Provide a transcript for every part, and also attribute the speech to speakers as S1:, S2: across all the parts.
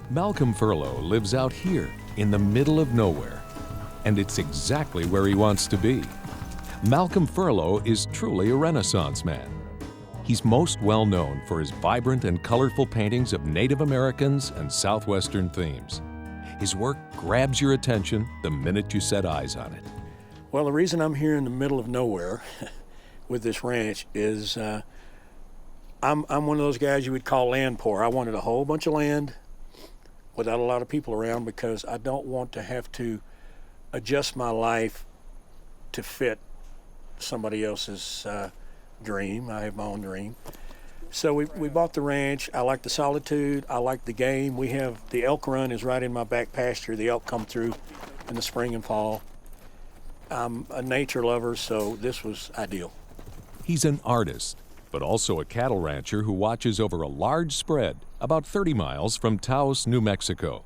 S1: Malcolm Furlow lives out here in the middle of nowhere, and it's exactly where he wants to be. Malcolm Furlow is truly a Renaissance man. He's most well known for his vibrant and colorful paintings of Native Americans and Southwestern themes. His work grabs your attention the minute you set eyes on it.
S2: Well, the reason I'm here in the middle of nowhere with this ranch is I'm one of those guys you would call land poor. I wanted a whole bunch of land without a lot of people around because I don't want to have to adjust my life to fit somebody else's dream. I have my own dream. So we bought the ranch. I like the solitude. I like the game. We have the elk run is right in my back pasture. The elk come through in the spring and fall. I'm a nature lover, so this was ideal.
S1: He's an artist, but also a cattle rancher who watches over a large spread about 30 miles from Taos, New Mexico.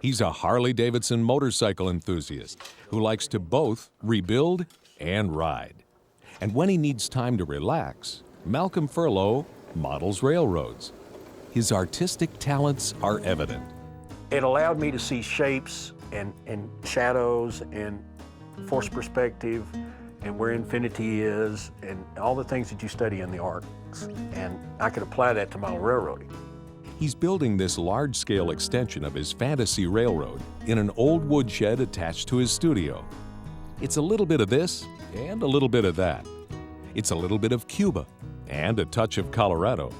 S1: He's a Harley-Davidson motorcycle enthusiast who likes to both rebuild and ride. And when he needs time to relax, Malcolm Furlow models railroads. His artistic talents are evident.
S2: It allowed me to see shapes and shadows and forced perspective and where infinity is and all the things that you study in the arts. And I could apply that to model railroading.
S1: He's building this large-scale extension of his fantasy railroad in an old woodshed attached to his studio. It's a little bit of this and a little bit of that. It's a little bit of Cuba and a touch of Colorado.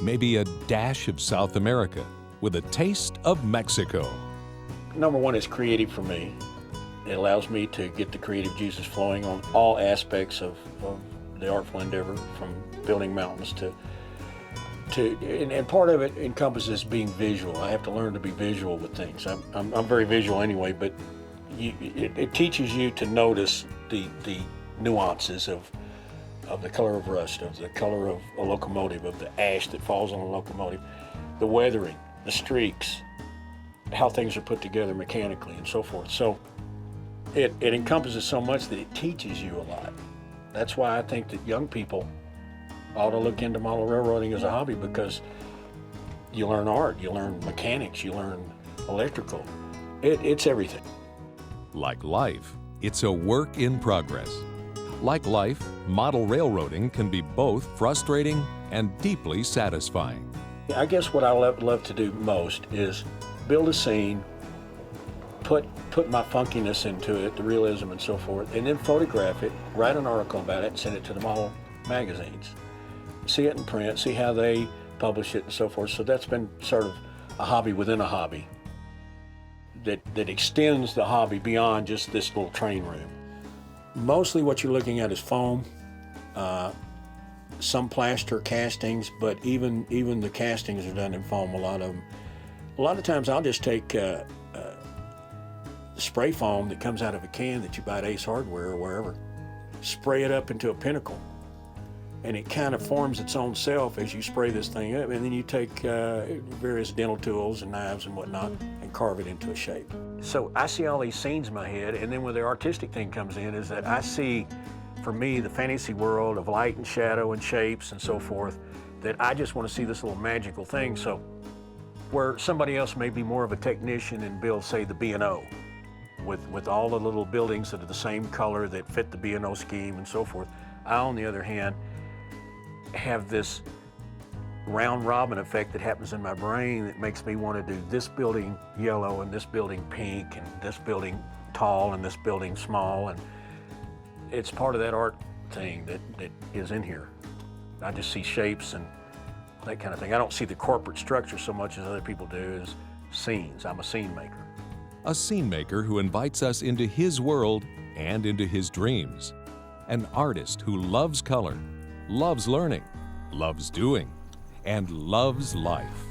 S1: Maybe a dash of South America with a taste of Mexico.
S2: Number one is creative for me. It allows me to get the creative juices flowing on all aspects of the artful endeavor, from building mountains and part of it encompasses being visual. I have to learn to be visual with things. I'm very visual anyway, but it teaches you to notice the nuances of the color of rust, of the color of a locomotive, of the ash that falls on a locomotive, the weathering, the streaks, how things are put together mechanically and so forth. So it encompasses so much that it teaches you a lot. That's why I think that young people ought to look into model railroading as a hobby, because you learn art, you learn mechanics, you learn electrical. It's everything.
S1: Like life, it's a work in progress. Like life, model railroading can be both frustrating and deeply satisfying.
S2: I guess what I love to do most is build a scene, put my funkiness into it, the realism and so forth, and then photograph it, write an article about it, and send it to the model magazines. See it in print, see how they publish it and so forth. So that's been sort of a hobby within a hobby that extends the hobby beyond just this little train room. Mostly what you're looking at is foam, some plaster castings, but even the castings are done in foam, a lot of them. A lot of times I'll just take spray foam that comes out of a can that you buy at Ace Hardware or wherever, spray it up into a pinnacle, and it kind of forms its own self as you spray this thing up, and then you take various dental tools and knives and whatnot and carve it into a shape. So I see all these scenes in my head, and then where the artistic thing comes in is that I see, for me, the fantasy world of light and shadow and shapes and so forth, that I just want to see this little magical thing. So where somebody else may be more of a technician and build, say, the B&O, with all the little buildings that are the same color that fit the B&O scheme and so forth, I, on the other hand, have this round robin effect that happens in my brain that makes me want to do this building yellow and this building pink and this building tall and this building small, and it's part of that art thing that is in here. I just see shapes and that kind of thing. I don't see the corporate structure so much as other people do as scenes. I'm a scene maker.
S1: A scene maker who invites us into his world and into his dreams. An artist who loves color, loves learning, loves doing, and loves life.